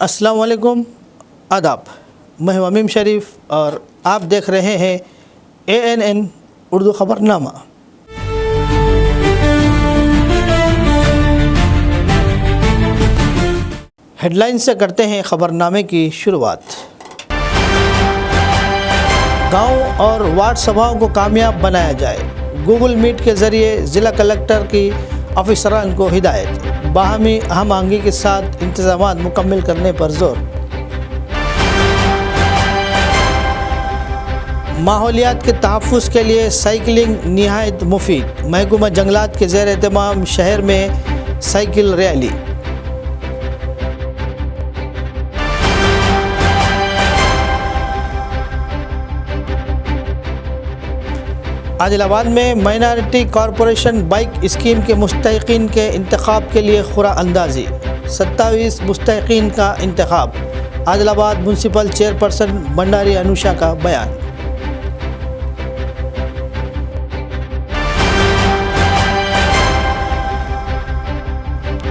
अस्सलाम वालेकुम, आदाब। मैं हूं अमीम शरीफ और आप देख रहे हैं ANN उर्दू ख़बरनामा। हेडलाइन से करते हैं ख़बरनामे की शुरुआत। गांव और वार्ड सभाओं को कामयाब बनाया जाए, गूगल मीट के ज़रिए ज़िला कलेक्टर की अफसरान को हिदायत। बाहमी हम आहंगी के साथ इंतज़ामात मुकम्मल करने पर जोर। माहौलियात के तहफ़्फ़ुज़ के लिए साइकिलिंग निहायत मुफीद, महकमा जंगलात के ज़ेर एहतमाम शहर में साइकिल रैली। आदिलाबाद में माइनॉरिटी कॉरपोरेशन बाइक स्कीम के मुस्तहिकीन के इंतखाब के लिए खुरा अंदाजी, 27 मुस्तहिकीन का इंतखाब। आदिलाबाद म्यूनसिपल चेयरपर्सन भंडारी अनुषा का बयान।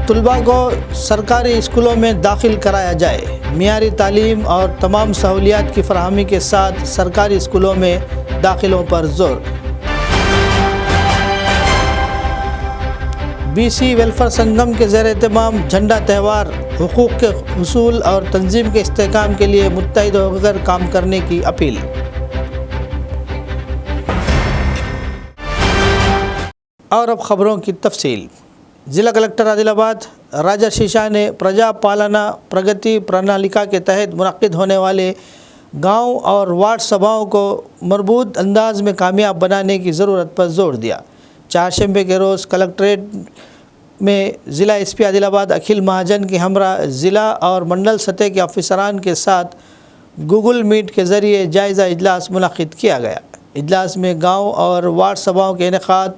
तलबा को सरकारी स्कूलों में दाखिल कराया जाए, मियारी तालीम और तमाम सहूलियात की फराहमी के साथ सरकारी स्कूलों में दाखिलों पर जोर। BC वेलफेयर संगम के ज़ेर एहतमाम झंडा त्यौहार, हुकूक़ के हुसूल और तंजीम के इस्तेहकाम के लिए मुत्तहिद होकर काम करने की अपील। और अब ख़बरों की तफसील। ज़िला कलेक्टर आदिलाबाद राजर्षि शाह ने प्रजा पालना प्रगति प्रणालिका के तहत मुनक्किद होने वाले गांव और वार्ड सभाओं को मरबूत अंदाज में कामयाब बनाने की ज़रूरत पर जोर दिया। चारशंबे के रोज़ कलेक्ट्रेट में ज़िला SP आदिलाबाद अखिल महाजन के हमरा ज़िला और मंडल सतह के अफसरान के साथ गूगल मीट के ज़रिए जायज़ा इजलास मुनक्किद किया गया। इजलास में गांव और वार्ड सभाओं के इनेकाद,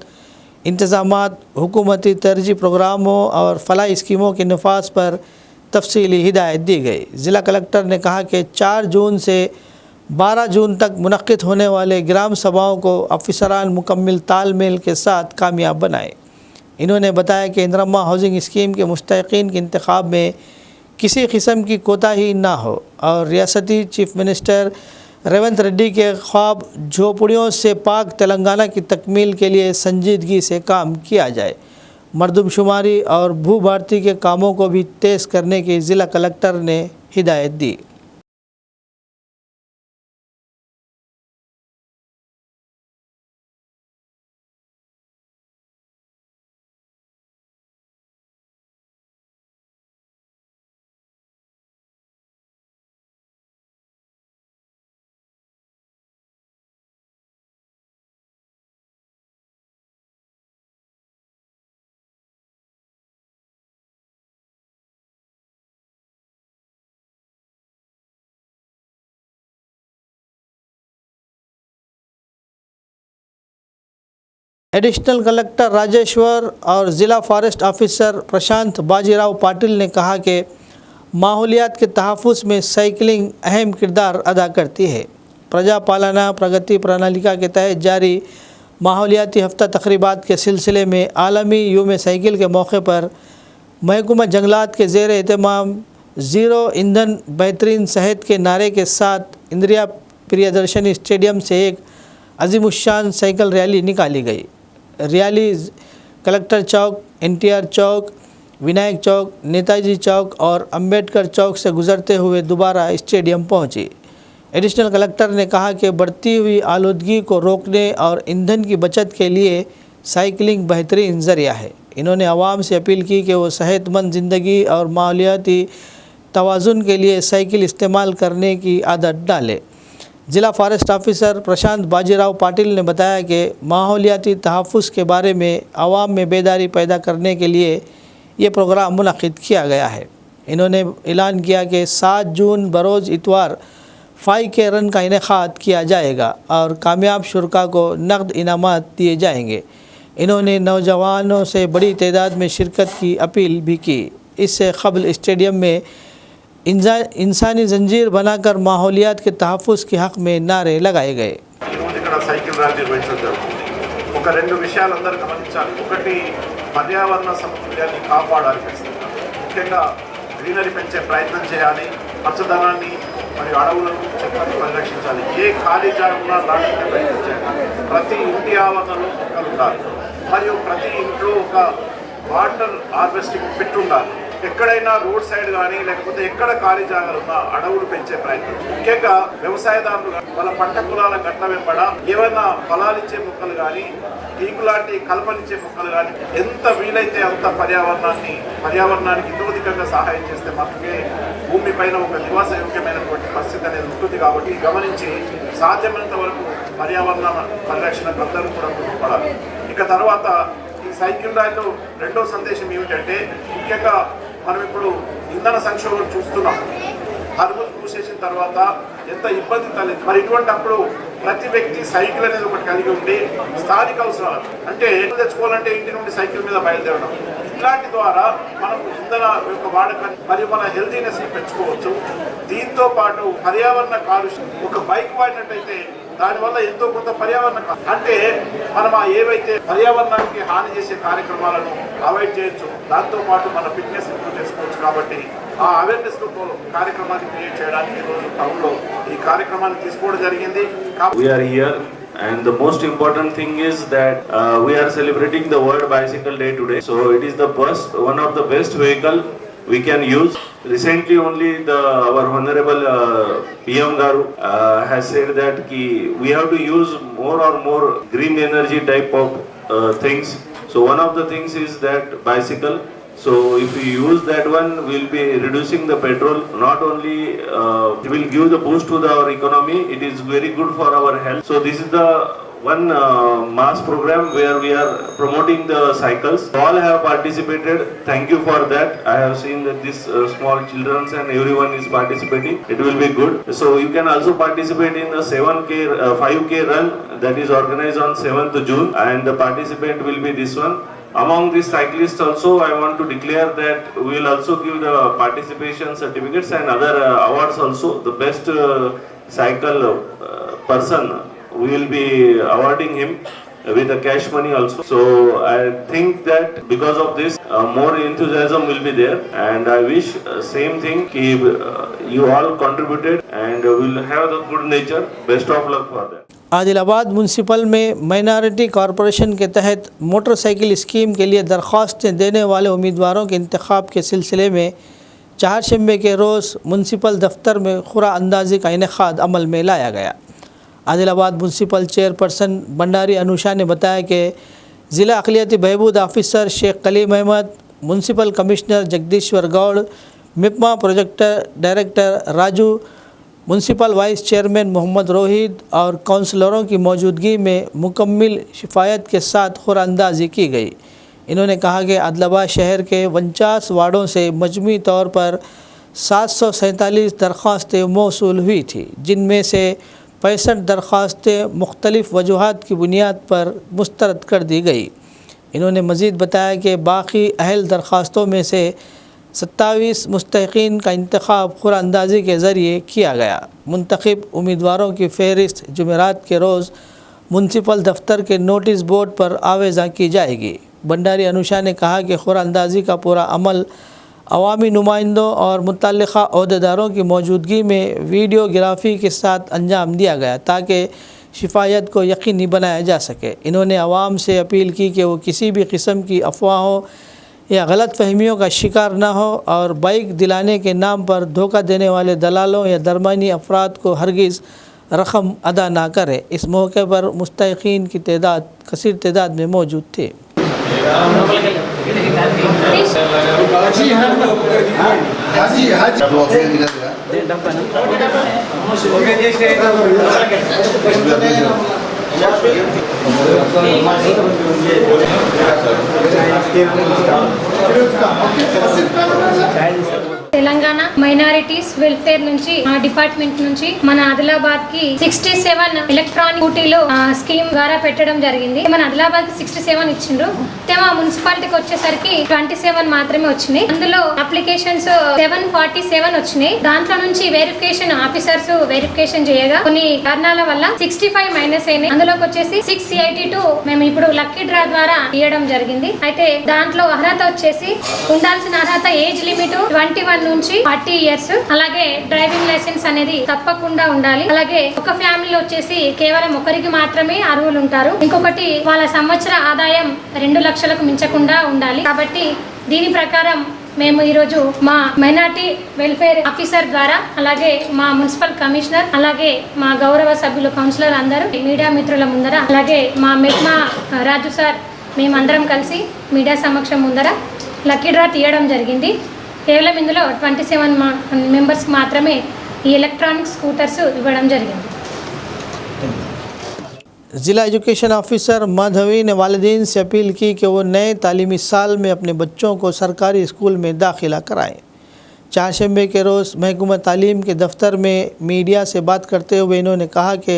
इंतज़ामात, हुकूमती तरजीह प्रोग्रामों और फलाही स्कीमों के नफाज पर तफसीली हिदायत दी गई। ज़िला कलेक्टर ने कहा कि 4 जून से 12 जून तक मुनक्किद होने वाले ग्राम सभाओं को अफसरान मुकम्मल तालमेल के साथ कामयाब बनाए। इन्होंने बताया कि इंदिरा हाउसिंग स्कीम के मुस्तहिकीन के इंतखाब में किसी किस्म की कोताही ना हो और रियासती चीफ मिनिस्टर रेवंत रेड्डी के ख्वाब झोपड़ियों से पाक तेलंगाना की तकमील के लिए संजीदगी से काम किया जाए। मरदमशुमारी और भू भारती के कामों को भी तेज़ करने की ज़िला कलेक्टर ने हिदायत दी। एडिशनल कलेक्टर राजेश्वर और ज़िला फॉरेस्ट ऑफिसर प्रशांत बाजीराव पाटिल ने कहा कि माहौलियात के तहफ़्फ़ुज़ में साइकिलिंग अहम किरदार अदा करती है। प्रजा पालना प्रगति प्रणालिका के तहत जारी माहौलियाती हफ्ता तक़रीबात के सिलसिले में आलमी यूम साइकिल के मौके पर महकमा जंगलात के ज़ेर एहतमाम ज़ीरो ईंधन बेहतरीन सेहत के नारे के साथ इंदिरा प्रियदर्शनी स्टेडियम से एक अज़ीमुश्शान साइकिल रैली निकाली गई। रैली कलेक्टर चौक, NTR चौक, विनायक चौक, नेताजी चौक और अंबेडकर चौक से गुजरते हुए दोबारा स्टेडियम पहुंची। एडिशनल कलेक्टर ने कहा कि बढ़ती हुई आलूदगी को रोकने और ईंधन की बचत के लिए साइकिलिंग बेहतरीन ज़रिया है। इन्होंने आवाम से अपील की कि वो सेहतमंद ज़िंदगी और माहौलियाती तवाज़ुन के लिए साइकिल इस्तेमाल करने की आदत डालें। ज़िला फॉरेस्ट ऑफिसर प्रशांत बाजीराव पाटिल ने बताया कि माहौलियाती तहफ़्फ़ुज़ के बारे में आवाम में बेदारी पैदा करने के लिए ये प्रोग्राम मुनक्किद किया गया है। इन्होंने ऐलान किया कि 7 जून बरोज़ इतवार 5K रन का इनेकाद किया जाएगा और कामयाब शुरका को नकद इनामात दिए जाएंगे। इन्होंने नौजवानों से बड़ी तादाद में शिरकत की अपील भी की। इससे क़ब्ल स्टेडियम में इंसानी जंजीर बनाकर माहौलियात के तहफ़्फ़ुज़ के हक़ में नारे लगाए गए। పర్యావరణ సమతుల్యాన్ని కాపాడాలి. ముఖ్యంగా గ్రీనరీ పెంచే ప్రయత్నం చేయాలి. పచ్చదనాన్ని మరియు అడవులను చెట్లను పరిరక్షించాలి. ఏ ఖాళీ జాగా నాటించే ప్రయత్నం చేయాలి. ప్రతి ఇంటి ఆవరణలో మొక్కలు ఉండాలి మరియు ప్రతి ఇంట్లో ఒక వాటర్ హార్వెస్టింగ్ పిట్ ఉండాలి. ఎక్కడైనా రోడ్ సైడ్ కానీ లేకపోతే ఎక్కడ ఖాళీ జాగాలు ఉన్నా అడవులు పెంచే ప్రయత్నం. ముఖ్యంగా వ్యవసాయదారులు వాళ్ళ పంట పొలాల గట్ల వెంబడ ఏమైనా ఫలాలిచ్చే మొక్కలు కానీ టీకు లాంటి కల్పనిచ్చే మొక్కలు కానీ ఎంత వీలైతే అంత పర్యావరణానికి ఇతోధికంగా సహాయం చేస్తే మాత్రమే భూమి పైన ఒక నివాస యోగ్యమైనటువంటి పరిస్థితి అనేది ఉంటుంది. కాబట్టి గమనించి సాధ్యమైనంత వరకు పర్యావరణ పరిరక్షణకు అందరూ కూడా ముందుపడాలి. ఇక తర్వాత ఈ సైకిల్ ర్యాలీలో రెండో సందేశం ఏమిటంటే, ముఖ్యంగా మనం ఇప్పుడు ఇంధన సంక్షోభం చూస్తున్నాం. హర్ముజ్ మూసేసిన తర్వాత ఎంత ఇబ్బంది తల్లింది. మరి ఇటువంటిప్పుడు ప్రతి వ్యక్తి సైకిల్ అనేది ఒకటి కలిగి ఉండి స్థానిక అవసరాలు అంటే తెచ్చుకోవాలంటే ఇంటి నుండి సైకిల్ మీద బయలుదేరడం, ఇట్లాంటి ద్వారా మనం ఇంధన యొక్క వాడకాన్ని మరియు మన హెల్తీనెస్ని పెంచుకోవచ్చు. దీంతో పాటు పర్యావరణ కాలుష్యం ఒక బైక్ వాడినట్టయితే దానివల్ల ఎంతో కొంత పర్యావరణ అంటే మనం ఏవైతే పర్యావరణానికి హాని చేసే కార్యక్రమాలను అవాయిడ్ చేయొచ్చు. దాంతో పాటు మన ఫిట్నెస్ ఇంప్రూవ్ చేసుకోవచ్చు. కాబట్టి ఆ అవేర్నెస్ కార్యక్రమాన్ని క్రియేట్ చేయడానికి ఈరోజు టౌన్లో ఈ కార్యక్రమాన్ని తీసుకోవడం జరిగింది. We are here and the most important thing is that we are celebrating the World Bicycle Day today. So it is one of the best vehicle we can use. Recently only our honorable PM Garu has said that we have to use more green energy type of things. So one of the things is that bicycle. So if we use that one, we'll be reducing the petrol. Not only it will give the boost to our economy, it is very good for our health. So this is the one mass program where we are promoting the cycles. All have participated. Thank you for that. I have seen that this small children and everyone is participating. It will be good. So you can also participate in the 5K run that is organized on 7th June, and the participant will be this one. Among these cyclists also, I want to declare that we will also give the participation certificates and other awards also. The best cycle person, we will be awarding him with the cash money also. So I think that because of this, more enthusiasm will be there, and I wish same thing. You all contributed and will have the good nature. Best of luck for that. Adilabad municipal में minority corporation के तहत motorcycle scheme के लिए दरख्वास्तें देने वाले उम्मीदवारों के इंतखाब के सिलसिले में चारशंबे के रोज़ म्यूनसिपल दफ्तर में खुरा अंदाजी का इनेकाद अमल में लाया गया। आदिलाबाद म्यूनसिपल चेयरपर्सन भंडारी अनुषा ने बताया कि ज़िला अक़लियती बहबूद officer Sheikh Kaleem Ahmed, municipal commissioner Jagadishwar Goud, MEPMA project director Raju, municipal vice chairman Mohammed Rohit और काउंसलरों की मौजूदगी में मुकम्मल शिफायत के साथ खुराअंदाज़ी की गई। इन्होंने कहा कि आदिलाबाद शहर के 49 वार्डों से मजमूई तौर पर 747 दरख्वास्तें मौसूल हुई थी, जिनमें से 65 दरख्वास्तें मुख्तलिफ़ वजूहात की बुनियाद पर मुस्तरद कर दी गई। इन्होंने मज़ीद बताया कि बाकी अहल दरख्वास्तों में से 27 मुस्तहिक़ीन का इंतखाब खुराअंदाज़ी के ज़रिए किया गया। मुंतखब उम्मीदवारों की फ़हरिस्त जुमेरात के रोज़ म्यूनसिपल दफ्तर के नोटिस बोर्ड पर आवेज़ा की जाएगी। भंडारी अनुषा ने कहा कि खुराअंदाज़ी का पूरा अमल अवामी नुमाइंदों और मुतल्लिक़ा अहदेदारों की मौजूदगी में वीडियोग्राफी के साथ अंजाम दिया गया ताकि शिफायत को यकीनी बनाया जा सके। इन्होंने आवाम से अपील की कि वो किसी भी किस्म की अफवाहों या गलत फहमियों का शिकार न हो और बाइक दिलाने के नाम पर धोखा देने वाले दलालों या दरमियानी अफराद को हरगिज़ रकम अदा ना करें। इस मौके पर मुस्तहिक़ीन की तादाद कसीर तादाद में मौजूद थे। తెలంగాణ మైనారిటీస్ వెల్ఫేర్ నుంచి డిపార్ట్మెంట్ నుంచి మన ఆదిలాబాద్ కి 67 ఎలక్ట్రానిక్ స్కూటీలు స్కీమ్ ద్వారా పెట్టడం జరిగింది. మన ఆదిలాబాద్ కి 67 ఇచ్చిండ్రు. మా మున్సిపాలిటీకి వచ్చేసరికి 27 మాత్రమే వచ్చినాయి. అందులో అప్లికేషన్స్ 747 వచ్చినాయి. దాంట్లో నుంచి వెరిఫికేషన్ ఆఫీసర్స్ వెరిఫికేషన్ చేయగా కొన్ని కారణాల వల్ల 65 మైనస్ అయినాయి. అందులోకి వచ్చేసి 682 మేము ఇప్పుడు లక్కీ డ్రా ద్వారా ఇవ్వడం జరిగింది. అయితే దాంట్లో అర్హత వచ్చేసి ఉండాల్సిన అర్హత ఏజ్ లిమిట్ 21 నుంచి 40 ఇయర్స్. అలాగే డ్రైవింగ్ లైసెన్స్ అనేది తప్పకుండా ఉండాలి. అలాగే ఒక ఫ్యామిలీలో వచ్చేసి కేవలం ఒకరికి మాత్రమే అర్హులు ఉంటారు. ఇంకొకటి వాళ్ళ సంవత్సర ఆదాయం 2 లక్షలకు మించకుండా ఉండాలి. కాబట్టి దీని ప్రకారం మేము ఈరోజు మా మైనార్టీ వెల్ఫేర్ ఆఫీసర్ ద్వారా, అలాగే మా మున్సిపల్ కమిషనర్, అలాగే మా గౌరవ సభ్యులు కౌన్సిలర్ అందరూ మీడియా మిత్రుల ముందర, అలాగే మా మెట్మా రాజు సార్ మేమందరం కలిసి మీడియా సమక్షం ముందర లక్కీ డ్రా తీయడం జరిగింది. కేవలం ఇందులో 27 మెంబర్స్కి మాత్రమే ఈ ఎలక్ట్రానిక్ స్కూటర్స్ ఇవ్వడం జరిగింది. ज़िला एजुकेशन ऑफिसर माधवी ने वालिदैन से अपील की कि वो नए तालीमी साल में अपने बच्चों को सरकारी स्कूल में दाखिला कराएं। चारशंबे के रोज़ महकमा तालीम के दफ्तर में मीडिया से बात करते हुए इन्होंने कहा कि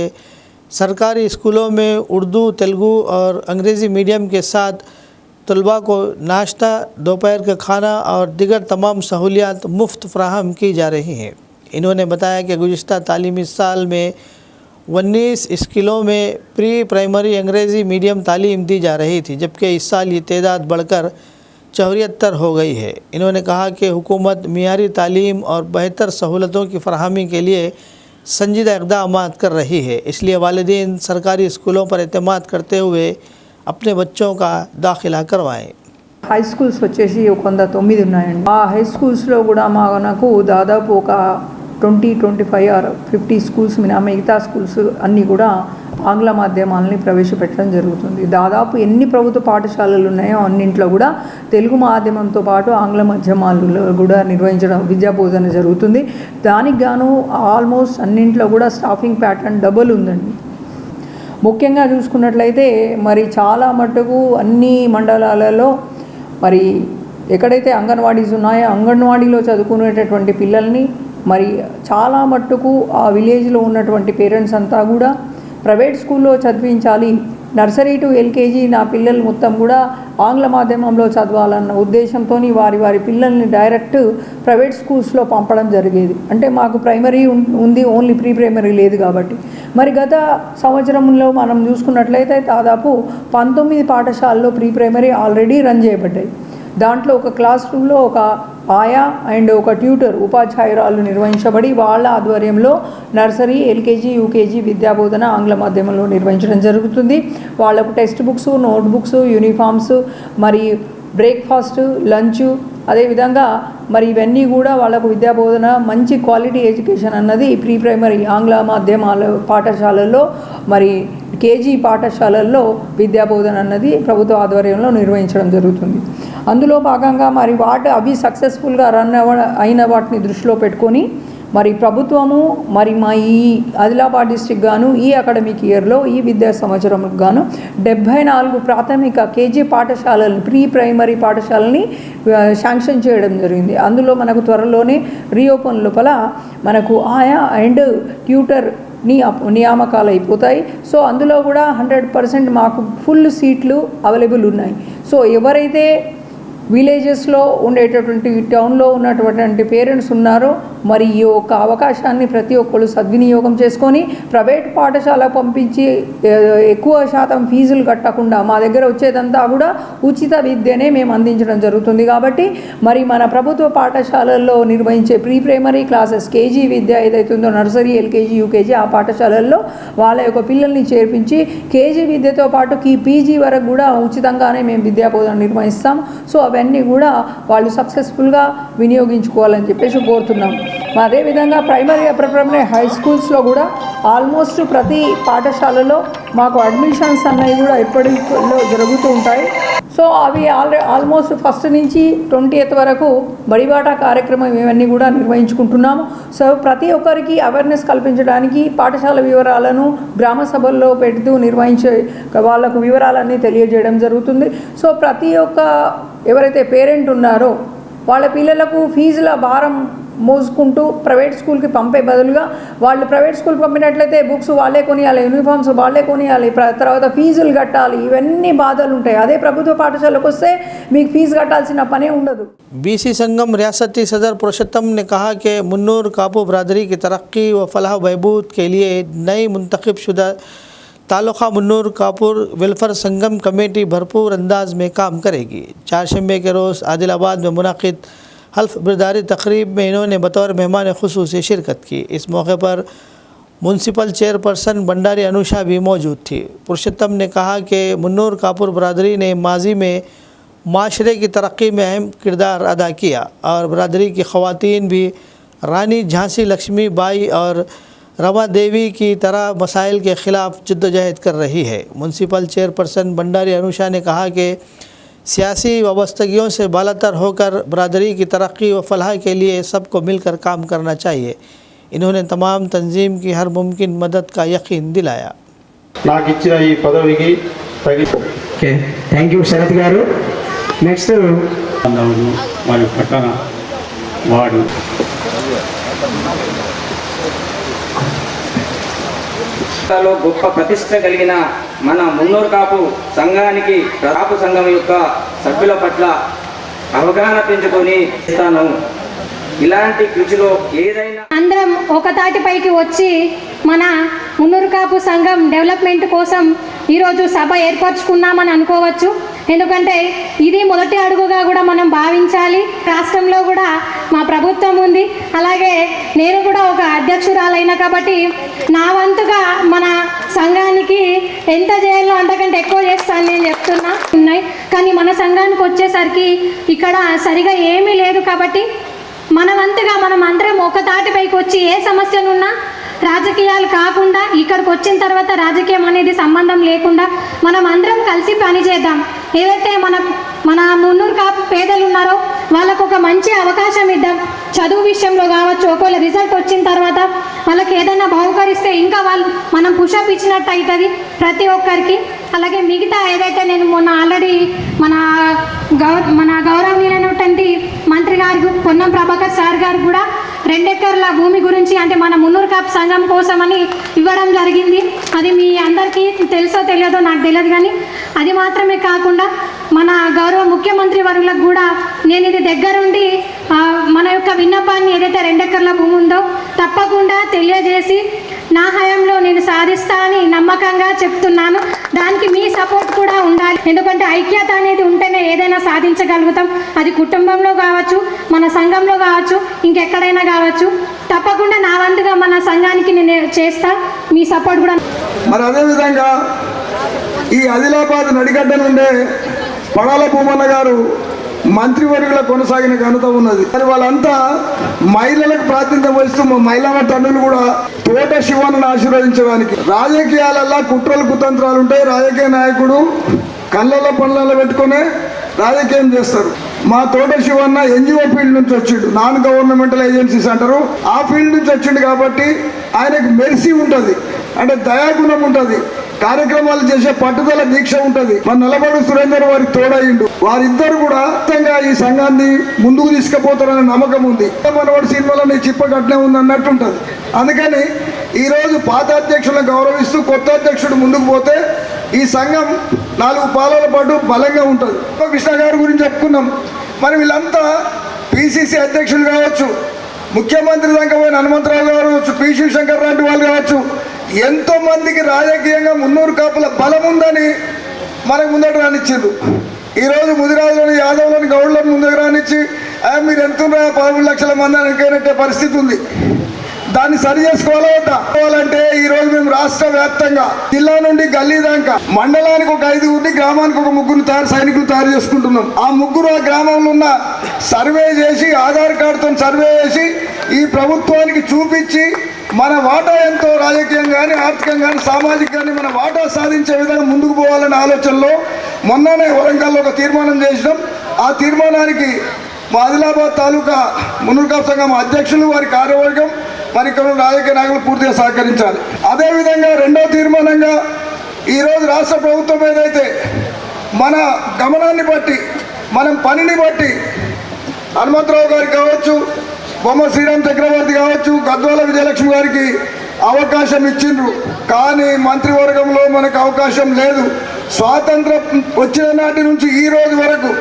सरकारी स्कूलों में उर्दू, तेलुगु और अंग्रेज़ी मीडियम के साथ तलबा को नाश्ता, दोपहर का खाना और दीगर तमाम सहूलियात मुफ्त फ्राहम की जा रही हैं। इन्होंने बताया कि गुज़िश्ता तालीमी साल में 19 स्कूलों में प्री प्राइमरी अंग्रेज़ी मीडियम तालीम दी जा रही थी, जबकि इस साल ये तादाद बढ़कर 74 हो गई है। इन्होंने कहा कि हुकूमत मियारी तालीम और बेहतर सहूलतों की फराहमी के लिए संजीदा इक़दाम कर रही है, इसलिए वालिदैन सरकारी स्कूलों पर एतमाद करते हुए अपने बच्चों का दाखिला करवाएं। హై స్కూల్స్ వచ్చేసి 109 ఉన్నాయండి. ఆ హై స్కూల్స్లో కూడా మనకు దాదాపు ఒక 25 ఆర్ 50 స్కూల్స్ మిగతా స్కూల్స్ అన్నీ కూడా ఆంగ్ల మాధ్యమాలని ప్రవేశపెట్టడం జరుగుతుంది. దాదాపు ఎన్ని ప్రభుత్వ పాఠశాలలు ఉన్నాయో అన్నింట్లో కూడా తెలుగు మాధ్యమంతో పాటు ఆంగ్ల మాధ్యమాలలో కూడా నిర్వహించడం విద్యా బోధన జరుగుతుంది. దానికి గాను ఆల్మోస్ట్ అన్నింట్లో కూడా స్టాఫింగ్ ప్యాటర్న్ డబుల్ ఉందండి. ముఖ్యంగా చూసుకున్నట్లయితే మరి చాలా మట్టుకు అన్ని మండలాలలో మరి ఎక్కడైతే అంగన్వాడీస్ ఉన్నాయో అంగన్వాడీలో చదువుకునేటటువంటి పిల్లల్ని మరి చాలా మట్టుకు ఆ విలేజ్లో ఉన్నటువంటి పేరెంట్స్ అంతా కూడా ప్రైవేట్ స్కూల్లో చదివించాలి, నర్సరీ టు ఎల్కేజీ నా పిల్లలు మొత్తం కూడా ఆంగ్ల మాధ్యమంలో చదవాలన్న ఉద్దేశంతో వారి పిల్లల్ని డైరెక్ట్ ప్రైవేట్ స్కూల్స్లో పంపడం జరిగేది. అంటే మాకు ప్రైమరీ ఉంది, ఓన్లీ ప్రీ ప్రైమరీ లేదు కాబట్టి. మరి గత సంవత్సరంలో మనం చూసుకున్నట్లయితే దాదాపు 19 పాఠశాలలో ప్రీ ప్రైమరీ ఆల్రెడీ రన్ చేయబడ్డాయి. దాంట్లో ఒక క్లాస్ రూమ్లో ఒక ఆయా అండ్ ఒక ట్యూటర్ ఉపాధ్యాయురాలు నిర్వహించబడి వాళ్ళ ఆధ్వర్యంలో నర్సరీ, ఎల్కేజీ, యూకేజీ విద్యాబోధన ఆంగ్ల మాధ్యమంలో నిర్వహించడం జరుగుతుంది. వాళ్ళకు టెక్స్ట్ బుక్స్, నోట్బుక్స్, యూనిఫామ్స్, మరి బ్రేక్ఫాస్ట్, లంచ్, అదేవిధంగా మరి ఇవన్నీ కూడా వాళ్ళకు విద్యాబోధన మంచి క్వాలిటీ ఎడ్యుకేషన్ అన్నది ప్రీ ప్రైమరీ ఆంగ్ల మాధ్యమాల పాఠశాలల్లో మరి కేజీ పాఠశాలల్లో విద్యాబోధన అన్నది ప్రభుత్వ ఆధ్వర్యంలో నిర్వహించడం జరుగుతుంది. అందులో భాగంగా మరి అవి సక్సెస్ఫుల్గా రన్ అయిన వాటిని దృష్టిలో పెట్టుకొని మరి ప్రభుత్వము మరి మా ఈ ఆదిలాబాద్ డిస్ట్రిక్ట్ గాను ఈ అకాడమిక్ ఇయర్లో ఈ విద్యా సంవత్సరంకు గాను 74 ప్రాథమిక కేజీ పాఠశాలలు ప్రీ ప్రైమరీ పాఠశాలని శాంక్షన్ చేయడం జరిగింది. అందులో మనకు త్వరలోనే రీఓపెన్ లోపల మనకు ఆయా అండ్ ట్యూటర్ నియామకాలు అయిపోతాయి. సో అందులో కూడా 100% మాకు ఫుల్ సీట్లు అవైలబుల్ ఉన్నాయి. సో ఎవరైతే విలేజెస్లో ఉండేటటువంటి టౌన్లో ఉన్నటువంటి పేరెంట్స్ ఉన్నారో మరి ఈ యొక్క అవకాశాన్ని ప్రతి ఒక్కరు సద్వినియోగం చేసుకొని ప్రైవేట్ పాఠశాలకు పంపించి ఎక్కువ శాతం ఫీజులు కట్టకుండా మా దగ్గర వచ్చేదంతా కూడా ఉచిత విద్యనే మేము అందించడం జరుగుతుంది. కాబట్టి మరి మన ప్రభుత్వ పాఠశాలల్లో నిర్వహించే ప్రీ ప్రైమరీ క్లాసెస్ కేజీ విద్య ఏదైతుందో నర్సరీ, ఎల్కేజీ, యూకేజీ ఆ పాఠశాలల్లో వాళ్ళ యొక్క పిల్లల్ని చేర్పించి కేజీ విద్యతో పాటు పీజీ వరకు కూడా ఉచితంగానే మేము విద్యాబోధన నిర్వహిస్తాం. సో అవన్నీ కూడా వాళ్ళు సక్సెస్ఫుల్గా వినియోగించుకోవాలని చెప్పేసి కోరుతున్నాం. అదేవిధంగా ప్రైమరీ, అప్పర్ ప్రైమరీ, హై స్కూల్స్లో కూడా ఆల్మోస్ట్ ప్రతి పాఠశాలలో మాకు అడ్మిషన్స్ అన్నవి కూడా ఎప్పటిలో జరుగుతూ ఉంటాయి. సో అవి ఆల్మోస్ట్ 1st నుంచి 20th వరకు బడిబాట కార్యక్రమం ఇవన్నీ కూడా నిర్వహించుకుంటున్నాము. సో ప్రతి ఒక్కరికి అవేర్నెస్ కల్పించడానికి పాఠశాల వివరాలను గ్రామ సభల్లో పెడుతూ నిర్వహించే వాళ్ళకు వివరాలన్నీ తెలియజేయడం జరుగుతుంది. సో ప్రతి ఒక్క ఎవరైతే పేరెంట్ ఉన్నారో వాళ్ళ పిల్లలకు ఫీజుల భారం మోసుకుంటూ ప్రైవేట్ స్కూల్కి పంపే బదులుగా వాళ్ళు ప్రైవేట్ స్కూల్కి పంపినట్లయితే బుక్స్ వాళ్ళే కొనియాలి, యూనిఫామ్స్ వాళ్ళే కొనియాలి, తర్వాత ఫీజులు కట్టాలి, ఇవన్నీ బాధలు ఉంటాయి. అదే ప్రభుత్వ పాఠశాలకు వస్తే మీకు ఫీజు కట్టాల్సిన పనే ఉండదు. बीसी संगम रियासती सदर पुरुषोत्तम ने कहा कि मुन्नूर कापू बरादरी की तरक्की व फलाह बहबूद के लिए नई मुंतखब शुदा तालुका मुन्नूर कापुर वेलफेयर संगम कमेटी भरपूर अंदाज में काम करेगी. चारशंबे के रोज़ आदिलाबाद में मुनाकिद हल्फ बरदारी तकरीब में इन्होंने बतौर मेहमान खुसूसी शिरकत की। इस मौके पर म्यूनसिपल चेयरपर्सन भंडारी अनुषा भी मौजूद थी। पुरुषोत्तम ने कहा कि मुन्नूर कापुर बरदरी ने माजी में माशरे की तरक्की में अहम किरदार अदा किया और बरदरी की ख़वातीन भी रानी झांसी लक्ष्मी बाई और रमा देवी की तरह मसाइल के ख़िलाफ़ जद्दोजहद कर रही है। म्यूनसिपल चेयरपर्सन भंडारी अनुषा ने कहा कि सियासी वाबस्तगियों से बालातर होकर बरदरी की तरक्की व फलाह के लिए सबको मिलकर काम करना चाहिए। इन्होंने तमाम तंजीम की हर मुमकिन मदद का यकीन दिलाया। నాకు ఇచ్చిన ఈ పదవికి ఓకే థ్యాంక్ యూ శరత్ గారు. నెక్స్ట్ మరి పట్టణ వార్డు లో గొప్ప ప్రతిష్ట కలిగిన మన మున్నూరు కాపు సంఘానికి కాపు సంఘం యొక్క సభ్యుల పట్ల అవగాహన పెంచుకొని ఇస్తాను. ఇలాంటి కృషిలో ఏదైనా అందరం ఒక తాటిపైకి వచ్చి మన మున్నూరు కాపు సంఘం డెవలప్మెంట్ కోసం ఈరోజు సభ ఏర్పరచుకున్నామని అనుకోవచ్చు. ఎందుకంటే ఇది మొదటి అడుగుగా కూడా మనం భావించాలి. రాష్ట్రంలో కూడా మా ప్రభుత్వం ఉంది, అలాగే నేను కూడా ఒక అధ్యక్షురాలైన కాబట్టి నా వంతుగా మన సంఘానికి ఎంత చేయాలో అంతకంటే ఎక్కువ చేస్తాను నేను చెప్తున్నా ఉన్నాయి. కానీ మన సంఘానికి వచ్చేసరికి ఇక్కడ సరిగా ఏమీ లేదు కాబట్టి మన వంతుగా మనం అందరం ఒక తాటిపైకి వచ్చి ఏ సమస్యలున్నా రాజకీయాలు కాకుండా ఇక్కడికి వచ్చిన తర్వాత రాజకీయం అనేది సంబంధం లేకుండా మనం అందరం కలిసి పనిచేద్దాం. ఏదైతే మన మున్నూరు కాపు పేదలు ఉన్నారో వాళ్ళకు ఒక మంచి అవకాశం ఇద్దాం. చదువు విషయంలో కావచ్చు, ఒకవేళ రిజల్ట్ వచ్చిన తర్వాత వాళ్ళకి ఏదైనా బహుకరిస్తే ఇంకా వాళ్ళు మనం పుషప్ ఇచ్చినట్టు అవుతుంది ప్రతి ఒక్కరికి. అలాగే మిగతా ఏదైతే నేను మొన్న ఆల్రెడీ మన గౌరవనీయులైనటువంటి మంత్రి గారు పొన్నం ప్రభాకర్ సార్ గారు కూడా 2 ఎకరాల భూమి గురించి అంటే మన మున్నూరు కాపు సంఘం కోసమని ఇవ్వడం జరిగింది. అది మీ అందరికీ తెలుసో తెలియదో నాకు తెలియదు, కానీ అది మాత్రమే కాకుండా మన గౌరవ ముఖ్యమంత్రి వర్యులకు కూడా నేను ఇది దగ్గరుండి మన యొక్క విన్నపాన్ని ఏదైతే 2 ఎకరాల భూమి ఉందో తప్పకుండా తెలియజేసి నా హయాంలో నేను సాధిస్తా అని నమ్మకంగా చెప్తున్నాను. దానికి మీ సపోర్ట్ కూడా ఉండాలి. ఎందుకంటే ఐక్యత అనేది ఉంటేనే ఏదైనా సాధించగలుగుతాం. అది కుటుంబంలో కావచ్చు, మన సంఘంలో కావచ్చు, ఇంకెక్కడైనా కావచ్చు. తప్పకుండా నా వంతుగా మన సంఘానికి నేను చేస్తా. మీ సపోర్ట్ కూడా. మరి అదేవిధంగా ఈ ఆదిలాబాద్ నడిగడ్డ నుండే పడాల భూమన్న గారు మంత్రివర్యుల కొనసాగిన ఘనత ఉన్నది. మరి వాళ్ళంతా మహిళలకు ప్రాతినిధ్యం వహిస్తూ మహిళా తండ్రులు కూడా తోట శివను ఆశీర్వదించడానికి రాజకీయాలల్లో కుట్రలు కుతంత్రాలు ఉంటాయి. రాజకీయ నాయకుడు కళ్ళల్లో పనులలో పెట్టుకునే రాజకీయం చేస్తారు. మా తోట శివన్న ఎన్జిఓ ఫీల్డ్ నుంచి వచ్చిండు, నాన్ గవర్నమెంటల్ ఏజెన్సీస్ అంటారు, ఆ ఫీల్డ్ నుంచి వచ్చిండు కాబట్టి ఆయనకు మెర్సీ ఉంటుంది, అంటే దయాగుణం ఉంటుంది, కార్యక్రమాలు చేసే పట్టుదల దీక్ష ఉంటుంది. మన నల్లబడి సురేందర్ వారికి తోడయిండు. వారిద్దరు కూడా ఈ సంఘాన్ని ముందుకు తీసుకుపోతారనే నమ్మకం ఉంది. మనవాడి సినిమాలో నీ చిప్ప కట్నే ఉంది అన్నట్టు ఉంటుంది. అందుకని ఈరోజు పాత అధ్యక్షులను గౌరవిస్తూ కొత్త అధ్యక్షుడు ముందుకు పోతే ఈ సంఘం 4 పాలల పాటు బలంగా ఉంటుంది. కృష్ణ గారి గురించి చెప్పుకున్నాం. మరి వీళ్ళంతా పిసిసి అధ్యక్షులు కావచ్చు, ముఖ్యమంత్రి దాకా పోయిన హనుమంతరావు గారు కావచ్చు, పి శివశంకర్ లాంటి వాళ్ళు కావచ్చు, ఎంతో మందికి రాజకీయంగా మున్నూరు కాపుల బలం ఉందని మనకు ముందట రానిచ్చిండ్రు. ఈరోజు ముదిరాజులను, యాదవులను, గౌడ్లను ముందుకు రానిచ్చి మీరు ఎంతున్నా 13 లక్షల మంది అనుకైనట్టే పరిస్థితి ఉంది. దాన్ని సరి చేసుకోవాలా వద్దా? కావాలంటే ఈరోజు మేము రాష్ట్ర వ్యాప్తంగా జిల్లా నుండి గల్లీ దాకా మండలానికి ఒక 5 గ్రామానికి ఒక 3 సైనికులు తయారు చేసుకుంటున్నాం. ఆ 3 ఆ గ్రామంలో ఉన్న సర్వే చేసి ఆధార్ కార్డుతో సర్వే చేసి ఈ ప్రభుత్వానికి చూపించి మన వాటా ఎంతో రాజకీయం కానీ, ఆర్థికంగా కానీ, సామాజిక కానీ మన వాటా సాధించే విధంగా ముందుకు పోవాలనే ఆలోచనలో మొన్ననే వరంగల్లో ఒక తీర్మానం చేసినాం. ఆ తీర్మానానికి మా ఆదిలాబాద్ తాలూకా మున్నూరు కాపు సంఘం అధ్యక్షులు, వారి కార్యవర్గం, మరి ఇక్కడ రాజకీయ నాయకులు పూర్తిగా సహకరించాలి. అదేవిధంగా 2వ తీర్మానంగా ఈరోజు రాష్ట్ర ప్రభుత్వం ఏదైతే మన గమనాన్ని బట్టి, మనం పనిని బట్టి హనుమంతరావు గారికి కావచ్చు, బొమ్మ శ్రీరామ్ చక్రవర్తి కావచ్చు, గద్వాల విజయలక్ష్మి గారికి అవకాశం ఇచ్చిండ్రు. కానీ మంత్రివర్గంలో మనకు అవకాశం లేదు. స్వాతంత్రం వచ్చిన నాటి నుంచి ఈ రోజు వరకు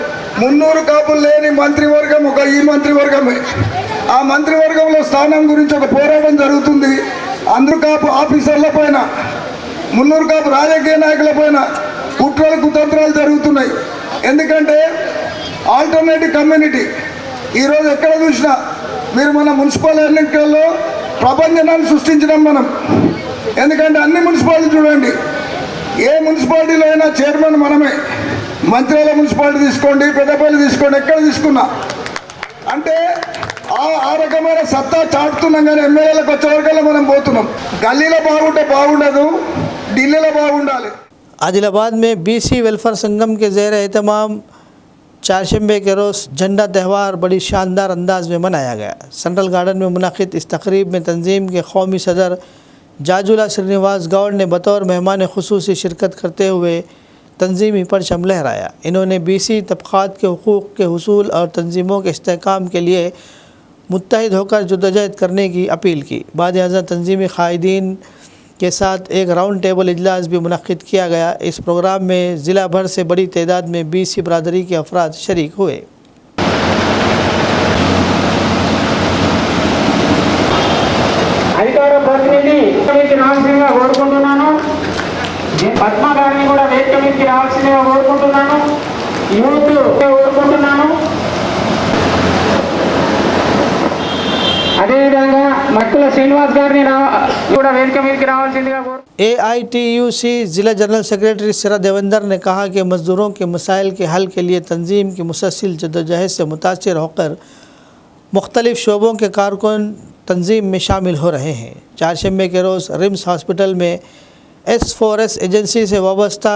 మున్నూరు కాపులు లేని మంత్రివర్గం ఈ మంత్రివర్గమే. ఆ మంత్రివర్గంలో స్థానం గురించి ఒక పోరాటం జరుగుతుంది. అందరు కాపు ఆఫీసర్ల పైన, మున్నూరు కాపు రాజకీయ నాయకుల పైన కుట్రలు కుతంత్రాలు జరుగుతున్నాయి. ఎందుకంటే ఆల్టర్నేటివ్ కమ్యూనిటీ ఈరోజు ఎక్కడ చూసినా మీరు మన మున్సిపల్ ఎన్నికల్లో ప్రపంచాన్ని సృష్టించడం మనం. ఎందుకంటే అన్ని మున్సిపాలిటీ చూడండి, ఏ మున్సిపాలిటీలో అయినా చైర్మన్ మనమే. మంత్రాల మున్సిపాలిటీ తీసుకోండి, పెద్దపల్లి తీసుకోండి, ఎక్కడ తీసుకున్నా అంటే ఆ రకమైన సత్తా చాటుతున్నాం. కానీ ఎమ్మెల్యేలకు వచ్చే వరకల్లా మనం పోతున్నాం. గల్లీలో బాగుంటే బాగుండదు, ఢిల్లీలో బాగుండాలి. आदिलाबाद में BC वेलफेयर संगम के ज़ेर एहतमाम चारशंबे के रोज़ झंडा त्यौहार बड़ी शानदार अंदाज में मनाया गया। सेंट्रल गार्डन में मुनक़िद इस तकरीब में तंजीम के कौमी सदर जाजुला श्रीनिवास गौड़ ने बतौर मेहमान खुसूसी शिरकत करते हुए तंजीमी परचम लहराया। इन्होंने BC तबक़ात के हुकूक़ के हुसूल और तंजीमों के इस्तेहकाम के लिए मुत्तहिद होकर जद्दोजहद करने की अपील की। बाद अज़ा तंजीमी क़ायदीन के साथ एक राउंड टेबल इजलास भी मुनक़िद किया गया। इस प्रोग्राम में ज़िला भर से बड़ी तादाद में BC बरादरी के अफराद शरीक हुए। అధికార ప్రతినిధి వేదికకి రావాల్సిందిగా కోరుకుంటున్నాను. పద్మ గారిని కూడా వేదికకి రావాల్సిందిగా కోరుకుంటున్నాను. యూత్ కోరుకుంటున్నాను. అదేవిధంగా మక్కుల శ్రీనివాస్ గారిని కూడా వేదిక మీదకి రావాల్సిందిగా AITUC ज़िला जनरल सेक्रेटरी सिरा देवेंद्र ने कहा कि मज़दूरों के मसाइल के हल के लिए तंजीम की मुसलसल जद्दोजहद से मुतासिर होकर मुख्तलिफ़ शोबों के कारकुन तंजीम में शामिल हो रहे हैं। चारशंबे के रोज़ रिम्स हॉस्पिटल में S4S एजेंसी से वाबस्ता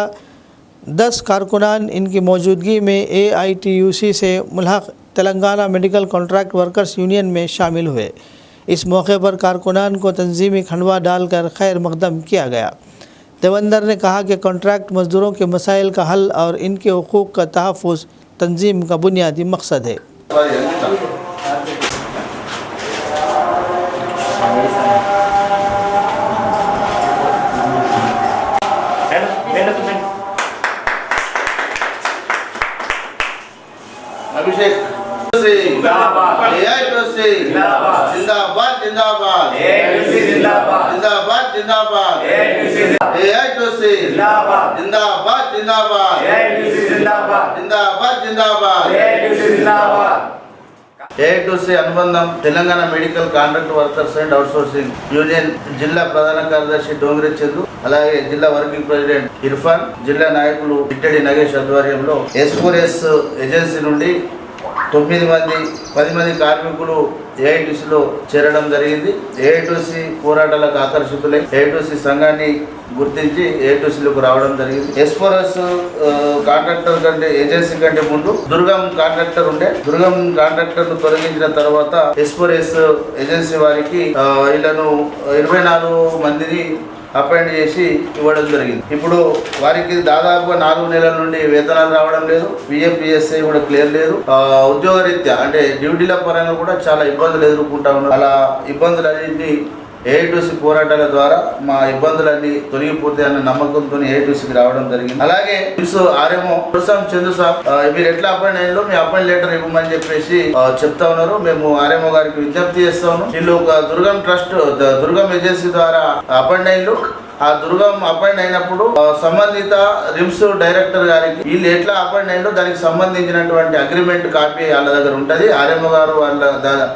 10 कारकुनान इनकी मौजूदगी में AITUC से मुल्हक़ Telangana medical contract workers union में शामिल हुए। इस मौके पर कारकुनान को तंजीमी खंडवा डालकर खैर मकदम किया गया। देवेंद्र ने कहा कि कॉन्ट्रैक्ट मज़दूरों के मसाइल का हल और इनके हुकूक़ का तहफ़्फ़ुज़ तंजीम का बुनियादी मकसद है। अभिषेक जिंदाबाद, जिंदाबाद, जिंदाबाद, जिंदाबाद, जिंदाबाद, जिंदाबाद, जिंदाबाद, जिंदाबाद, जिंदाबाद, जिंदाबाद। AITUC అనుబంధం Telangana medical contract workers and outsourcing union జిల్లా ప్రధాన కార్యదర్శి డోంగ్రే చందు, అలాగే జిల్లా వర్కింగ్ ప్రెసిడెంట్ ఇర్ఫాన్, జిల్లా నాయకులు ఇట్టడి నగేష్ ఆధ్వర్యంలో S4S ఏజెన్సీ నుండి 10 మంది కార్మికులు AITUCలో చేరడం జరిగింది. AITUC పోరాటాలకు ఆకర్షితులై AITUC సంఘాన్ని గుర్తించి AITUCలోకి రావడం జరిగింది. S4S కాంట్రాక్టర్ కంటే ఏజెన్సీ కంటే ముందు దుర్గం కాంట్రాక్టర్ ఉండే. దుర్గం కాంట్రాక్టర్ను తొలగించిన తర్వాత S4S ఏజెన్సీ వారికి వీళ్ళను 24 మందిని అపాయింట్ చేసి ఇవ్వడం జరిగింది. ఇప్పుడు వారికి దాదాపుగా 4 నెలల నుండి వేతనాలు రావడం లేదు. PFPSI కూడా క్లియర్ లేదు. ఉద్యోగరీత్యా అంటే డ్యూటీల పరంగా కూడా చాలా ఇబ్బందులు ఎదుర్కొంటా ఉన్నారు. అలా ఇబ్బందులన్నింటినీ AITUC పోరాటాల ద్వారా మా ఇబ్బందులన్నీ తొలగిపోతాయి అన్న నమ్మకంతో AITUCకి రావడం జరిగింది. అలాగే RMO చందు సాబ్ మీరు ఎట్లా అపాయింట్ అయ్యిందో మీ అపాయింట్ లెటర్ ఇవ్వమని చెప్పేసి చెప్తా ఉన్నారు. మేము RMO గారికి విజ్ఞప్తి చేస్తా ఉన్నాం. వీళ్ళు ఒక దుర్గం ట్రస్ట్ దుర్గం ఏజెన్సీ ద్వారా అపాయింట్ అయ్యిండు. ఆ దుర్గం అపాయింట్ అయినప్పుడు సంబంధిత రిమ్స్ డైరెక్టర్ గారికి వీళ్ళు ఎట్లా అపాయింట్ అయ్యిందో దానికి సంబంధించినటువంటి అగ్రిమెంట్ కాపీ వాళ్ళ దగ్గర ఉంటుంది. RMO గారు వాళ్ళ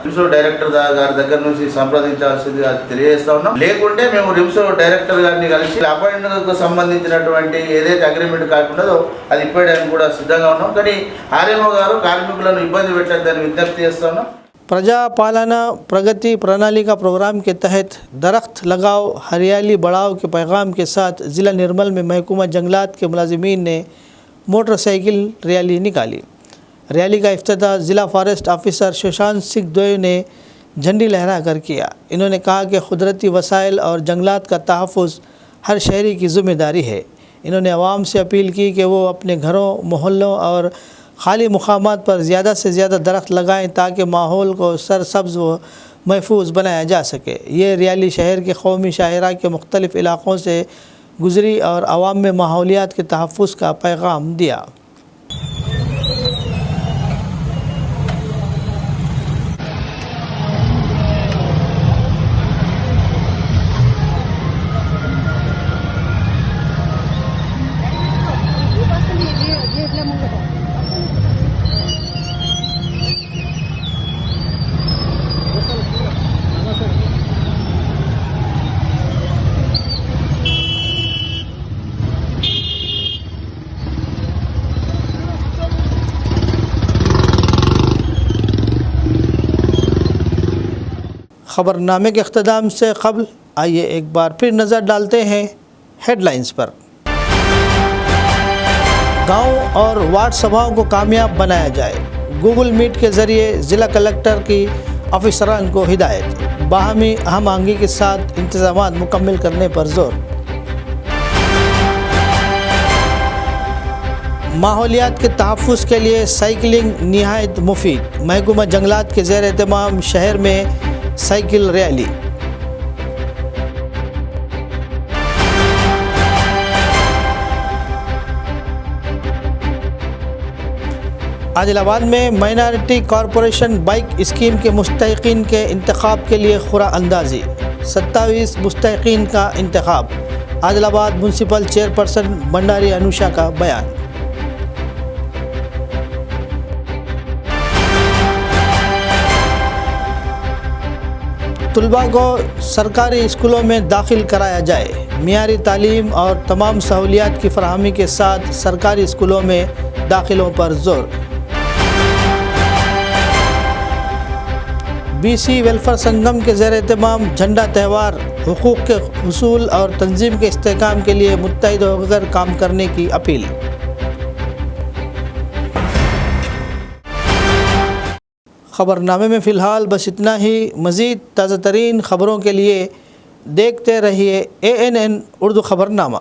రిమ్స్ డైరెక్టర్ గారి దగ్గర నుంచి సంప్రదించాల్సిందిగా తెలియజేస్తా ఉన్నాం. లేకుంటే మేము రిమ్స్ డైరెక్టర్ గారిని కలిసి అపాయింట్మెంట్ కు సంబంధించినటువంటి ఏదైతే అగ్రిమెంట్ కాపీ ఉన్నదో అది ఇప్పేయడానికి కూడా సిద్ధంగా ఉన్నాం. కానీ RMO గారు కార్మికులను ఇబ్బంది పెట్టద్దని విజ్ఞప్తి చేస్తా ఉన్నాం. प्रजा पालना प्रगति प्रणाली का प्रोग्राम के तहत दरख्त लगाओ हरियाली बढ़ाओ के पैगाम के साथ ज़िला निर्मल में महकूमा जंगलात के मुलाजिमीन ने मोटरसाइकिल रैली निकाली। रैली का इफ्तिताह ज़िला फॉरेस्ट ऑफिसर सुशांत सिंह दोय ने झंडी लहरा कर किया। इन्होंने कहा कि कुदरती वसाइल और जंगलात का तहफ़्फ़ुज़ हर शहरी की ज़िम्मेदारी है। इन्होंने आवाम से अपील की कि वो अपने घरों मोहल्लों और खाली मुकामात पर ज़्यादा से ज़्यादा दरख्त लगाएं ताकि माहौल को सरसब्ज़ व महफूज बनाया जा सके। ये रैली शहर के कौमी शाहरा के मुख्तलिफ़ इलाक़ों से गुज़री और आवाम में माहौलियात के तहफ़्फ़ुज़ का पैगाम दिया। खबरनामे के अख्ताम से क़ब्ल आइए एक बार फिर नज़र डालते हैं हेडलाइंस पर। गांव और वार्ड सभाओं को कामयाब बनाया जाए, गूगल मीट के ज़रिए ज़िला कलेक्टर की अफसरान को हिदायत, बाहमी हम आहंगी के साथ इंतज़ामात मुकम्मल करने पर ज़ोर। माहौलियात के तहफ़्फ़ुज़ के लिए साइकिलिंग निहायत मुफीद, महकमा जंगलात के ज़ेर एहतमाम शहर में साइकिल रैली। आदिलाबाद में माइनॉरिटी कॉरपोरेशन बाइक स्कीम के मुस्तहिकीन के इंतखाब के लिए खुरा अंदाजी, 27 मुस्तहिकीन का इंतखाब। आदिलाबाद म्यूनसिपल चेयरपर्सन भंडारी अनुषा का बयान। तलबा को सरकारी स्कूलों में दाखिल कराया जाए, मियारी तालीम और तमाम सहूलियात की फराहमी के साथ सरकारी स्कूलों में दाखिलों पर जोर। BC वेलफेयर संगम के ज़ेर एहतमाम झंडा त्यौहार, हुकूक़ के हुसूल और तंजीम के इस्तेहकाम के लिए मुत्तहिद होकर काम करने की अपील। ख़बरनामे में फ़िलहाल बस इतना ही। मज़ीद ताज़ा तरीन ख़बरों के लिए देखते रहिए ANN उर्दू ख़बरनामा।